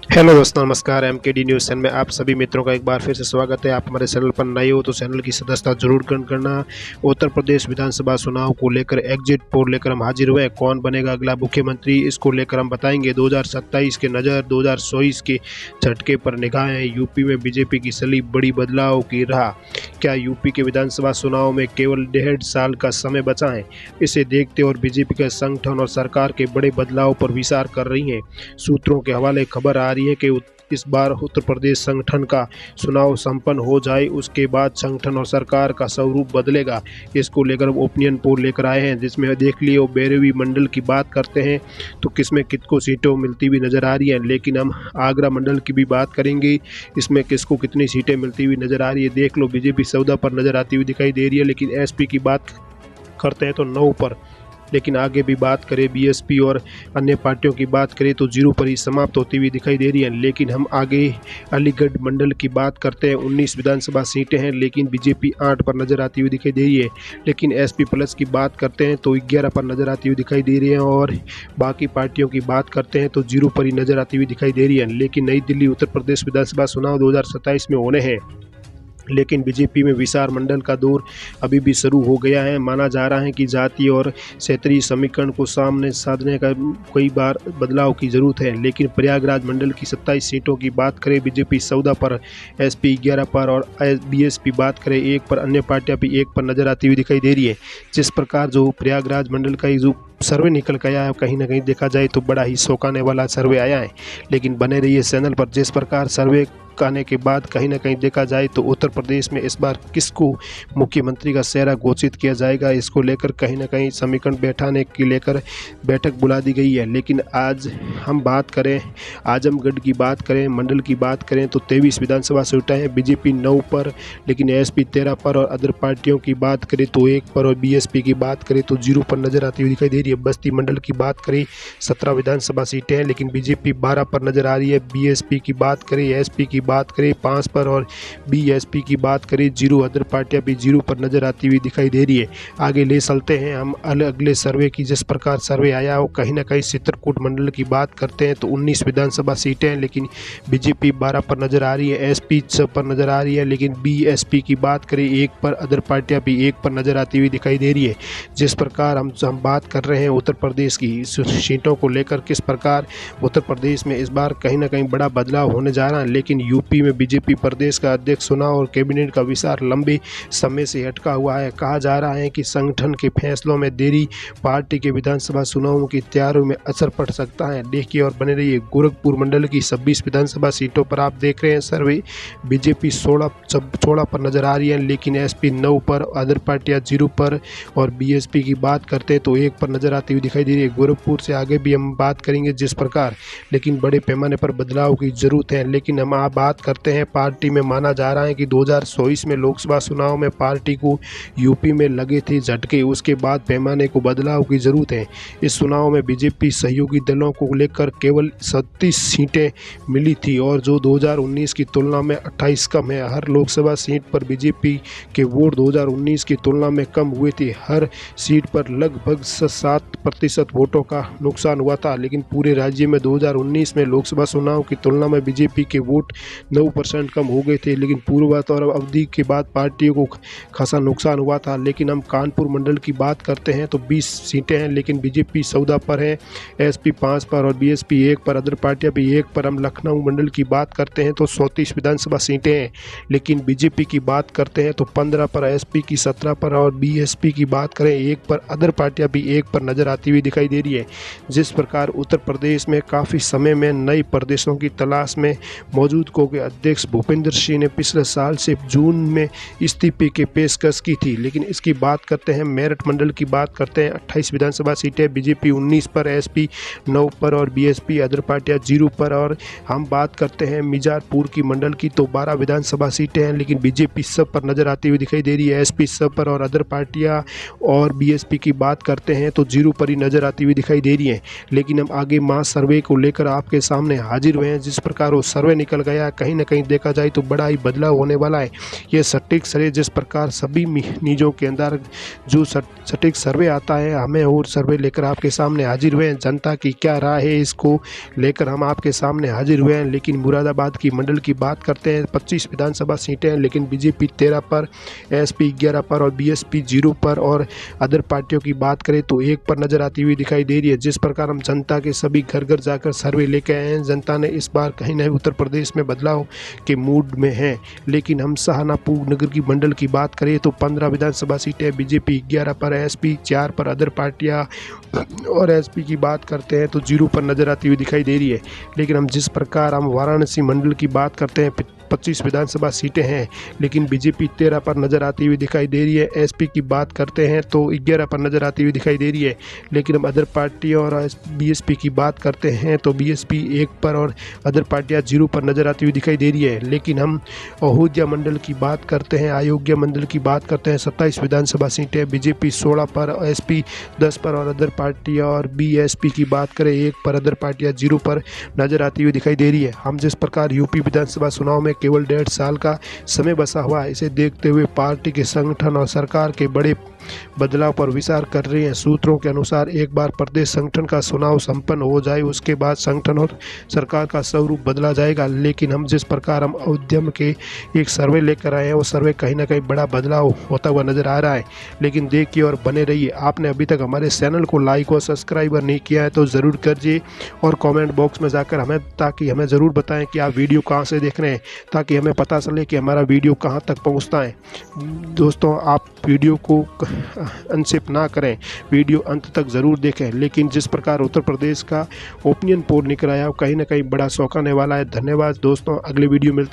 Hello दोस्तों, नमस्कार। MKD news channel में आप सभी मित्रों का एक बार फिर से स्वागत है। आप हमारे चैनल पर नए हो तो चैनल की सदस्यता जरूर ग्रहण करना। उत्तर प्रदेश विधानसभा चुनाव को लेकर एग्जिट पोल लेकर हम हाजिर हुए। कौन बनेगा अगला मुख्यमंत्री, इसको लेकर हम बताएंगे। 2027 के नज़र, 2024 के झटके पर निगाहें। यूपी में बीजेपी की चली बड़ी बदलाव की राह। क्या यूपी के विधानसभा चुनाव में केवल 1.5 साल का समय बचा है? इसे देखते और बीजेपी के संगठन और सरकार के बड़े बदलाव पर विचार कर रही है। सूत्रों के हवाले खबर आ रही है कि इस बार उत्तर प्रदेश संगठन का चुनाव संपन्न हो जाए, उसके बाद संगठन और सरकार का स्वरूप बदलेगा। इसको लेकर हम ओपिनियन पोल लेकर आए हैं, जिसमें देख लिए वो बैरवी मंडल की बात करते हैं तो किसमें किसको सीटों मिलती हुई नज़र आ रही हैं। लेकिन हम आगरा मंडल की भी बात करेंगे, इसमें किसको कितनी सीटें मिलती हुई नज़र आ रही है। देख लो, बीजेपी 14 पर नज़र आती हुई दिखाई दे रही है, लेकिन एसपी की बात करते हैं तो 9 पर। लेकिन आगे भी बात करें, बीएसपी और अन्य पार्टियों की बात करें तो 0 पर ही समाप्त होती हुई दिखाई दे रही है। लेकिन हम आगे अलीगढ़ मंडल की बात करते हैं। 19 विधानसभा सीटें हैं, लेकिन बीजेपी 8 पर नज़र आती हुई दिखाई दे रही है। लेकिन एसपी प्लस की बात करते हैं तो 11 पर नज़र आती हुई दिखाई दे रही है, और बाकी पार्टियों की बात करते हैं तो 0 पर ही नज़र आती हुई दिखाई दे रही है। लेकिन नई दिल्ली उत्तर प्रदेश विधानसभा चुनाव 2027 में होने हैं, लेकिन बीजेपी में विचार मंडल का दौर अभी भी शुरू हो गया है। माना जा रहा है कि जातीय और क्षेत्रीय समीकरण को सामने साधने का कई बार बदलाव की जरूरत है। लेकिन प्रयागराज मंडल की 27 सीटों की बात करें, बीजेपी 14 पर, एसपी 11 पर और बीएसपी बात करें 1 पर, अन्य पार्टियां भी 1 पर नजर आती हुई दिखाई दे रही है। जिस प्रकार जो प्रयागराज मंडल का जो सर्वे निकल के आया है, कहीं ना कहीं देखा जाए तो बड़ा ही चौंकाने वाला सर्वे आया है। लेकिन बने रहिए चैनल पर। जिस प्रकार सर्वे आने के बाद कहीं ना कहीं देखा जाए तो उत्तर प्रदेश में इस बार किसको मुख्यमंत्री का चेहरा घोषित किया जाएगा, इसको लेकर कहीं ना कहीं समीकरण बैठाने के लेकर बैठक बुला दी गई है। लेकिन आज हम बात करें, आजमगढ़ की बात करें, मंडल की बात करें तो 23 विधानसभा सीटें हैं, बीजेपी 9 पर, लेकिन एसपी 13 पर, और अदर पार्टियों की बात करें तो 1 पर, और बीएसपी की बात करें तो 0 पर नजर आती हुई दिखाई दे रही है। बस्ती मंडल की बात करें 17 विधानसभा सीटें हैं, लेकिन बीजेपी 12 पर नजर आ रही है। बीएसपी की बात करें, एसपी की बात करें 5 पर, और बीएसपी की बात करें 0, अदर पार्टियां भी 0 पर नजर आती हुई दिखाई दे रही है। आगे ले चलते हैं हम अगले सर्वे की। जिस प्रकार सर्वे आया हो, कहीं ना कहीं चित्रकूट मंडल की बात करते हैं तो 19 विधानसभा सीटें हैं, लेकिन बीजेपी 12 पर नजर आ रही है, एसपी 6 पर नजर आ रही है, लेकिन बीएसपी की बात करें 1 पर, अदर पार्टियां भी 1 पर नजर आती हुई दिखाई दे रही है। जिस प्रकार हम बात कर रहे हैं उत्तर प्रदेश की सीटों को लेकर, किस प्रकार उत्तर प्रदेश में इस बार कहीं ना कहीं बड़ा बदलाव होने जा रहा है। लेकिन यूपी में बीजेपी प्रदेश का अध्यक्ष चुनाव और कैबिनेट का विचार लंबे समय से अटका हुआ है। कहा जा रहा है कि संगठन के फैसलों में देरी पार्टी के विधानसभा चुनावों की तैयारियों में असर पड़ सकता है। देखिए और बने रहिए। गोरखपुर मंडल की 26 विधानसभा सीटों पर आप देख रहे हैं सर्वे, बीजेपी 16 पर नजर आ रही है, लेकिन एसपी 9 पर, अदर पार्टियां 0 पर, और बीएसपी की बात करते तो 1 पर नजर आती हुई दिखाई दे रही है। गोरखपुर से आगे भी हम बात करेंगे जिस प्रकार, लेकिन बड़े पैमाने पर बदलाव की जरूरत है। लेकिन हम आप बात करते हैं पार्टी में। माना जा रहा है कि 2024 में लोकसभा चुनाव में पार्टी को यूपी में लगे थे झटके, उसके बाद पैमाने को बदलाव की जरूरत है। इस चुनाव में बीजेपी सहयोगी दलों को लेकर केवल 37 सीटें मिली थी, और जो 2019 की तुलना में 28 कम है। हर लोकसभा सीट पर बीजेपी के वोट 2019 की तुलना में कम हुए थे। हर सीट पर लगभग 7% वोटों का नुकसान हुआ था। लेकिन पूरे राज्य में 2019 में लोकसभा चुनाव की तुलना में बीजेपी के वोट 9% कम हो गए थे। लेकिन पूर्वोत्तर अवधि के बाद पार्टियों को खासा नुकसान हुआ था। लेकिन हम कानपुर मंडल की बात करते हैं तो 20 सीटें हैं, लेकिन बीजेपी 14 पर है, एसपी 5 पर, और बीएसपी 1 पर, अदर पार्टियां भी 1 पर। हम लखनऊ मंडल की बात करते हैं तो 34 विधानसभा सीटें हैं, लेकिन बीजेपी की बात करते हैं तो 15 पर, एसपी की 17 पर, और बीएसपी की बात करें 1 पर, अदर पार्टियां भी 1 पर नजर आती हुई दिखाई दे रही है। जिस प्रकार उत्तर प्रदेश में काफ़ी समय में नए प्रदेशों की तलाश में मौजूद को के अध्यक्ष भूपेंद्र सिंह ने पिछले साल से जून में इस्तीफे की पेशकश की थी। लेकिन इसकी बात करते हैं, मेरठ मंडल की बात करते हैं 28 विधानसभा सीटें, बीजेपी 19 पर, एसपी 9 पर, और बीएसपी अदर पार्टियां 0 पर। और हम बात करते हैं मिर्जापुर की मंडल की तो 12 विधानसभा सीटें हैं, लेकिन बीजेपी सब पर नजर आती हुई दिखाई दे रही है, एसपी सब पर, और अदर पार्टियां और बीएसपी की बात करते हैं तो 0 पर ही नजर आती हुई दिखाई दे रही है। लेकिन हम आगे मास सर्वे को लेकर आपके सामने हाजिर हुए हैं। जिस प्रकार वो सर्वे निकल गया, कहीं ना कहीं देखा जाए तो बड़ा ही बदलाव होने वाला है। ये सटीक सर्वे जिस प्रकार सभी न्यूज़ों के अंदर जो सटीक सर्वे आता है, हमें और सर्वे लेकर आपके सामने हाजिर हुए हैं। जनता की क्या राय है इसको लेकर हम आपके सामने हाजिर हुए हैं। लेकिन मुरादाबाद की मंडल की बात करते हैं, 25 विधानसभा सीटें हैं, लेकिन बीजेपी 13 पर, एसपी 11 पर और बीएसपी 0 पर, और अदर पार्टियों की बात करें तो 1 पर नजर आती हुई दिखाई दे रही है। जिस प्रकार हम जनता के सभी घर घर जाकर सर्वे लेके आए हैं, जनता ने इस बार कहीं ना उत्तर प्रदेश में बदलाव के मूड में है। लेकिन हम शाहजहांपुर नगर की मंडल की बात करें तो 15 विधानसभा सीटें, बीजेपी 11 पर, एसपी 4 पर, अदर पार्टियां और एसपी की बात करते हैं तो 0 पर नजर आती हुई दिखाई दे रही है। लेकिन हम जिस प्रकार हम वाराणसी मंडल की बात करते हैं, 25 विधानसभा सीटें हैं, लेकिन बीजेपी 13 पर नजर आती हुई दिखाई दे रही है। एसपी की बात करते हैं तो 11 पर नजर आती हुई दिखाई दे रही है। लेकिन हम अदर पार्टी और बीएसपी की बात करते हैं तो बीएसपी 1 पर और अदर पार्टियां 0 पर नजर आती हुई दिखाई दे रही है। लेकिन हम अयोध्या मंडल की बात करते हैं, अयोध्या मंडल की बात करते हैं, 27 विधानसभा सीटें, बीजेपी 16 पर, एसपी 10 पर और अदर पार्टियां और बीएसपी की बात करें 1 पर, अदर पार्टियां 0 पर नजर आती हुई दिखाई दे रही है। हम जिस प्रकार यूपी विधानसभा चुनाव में केवल 1.5 साल का समय बचा हुआ है, इसे देखते हुए पार्टी के संगठन और सरकार के बड़े बदलाव पर विचार कर रहे हैं। सूत्रों के अनुसार एक बार प्रदेश संगठन का चुनाव संपन्न हो जाए, उसके बाद संगठन और सरकार का स्वरूप बदला जाएगा। लेकिन हम जिस प्रकार हम उद्यम के एक सर्वे लेकर आए हैं, वो सर्वे कहीं ना कहीं बड़ा बदलाव होता हुआ नजर आ रहा है। लेकिन देखिए और बने रहिए। आपने अभी तक हमारे चैनल को लाइक और सब्सक्राइब नहीं किया है तो ज़रूर करिए, और कमेंट बॉक्स में जाकर हमें ज़रूर बताएं कि आप वीडियो कहाँ से देख रहे हैं, ताकि हमें पता चले कि हमारा वीडियो कहाँ तक पहुँचता है। दोस्तों, आप वीडियो को अनशिप ना करें, वीडियो अंत तक ज़रूर देखें। लेकिन जिस प्रकार उत्तर प्रदेश का ओपिनियन पोल निकल आया, कहीं ना कहीं बड़ा चौंकाने वाला है। धन्यवाद दोस्तों, अगले वीडियो मिलते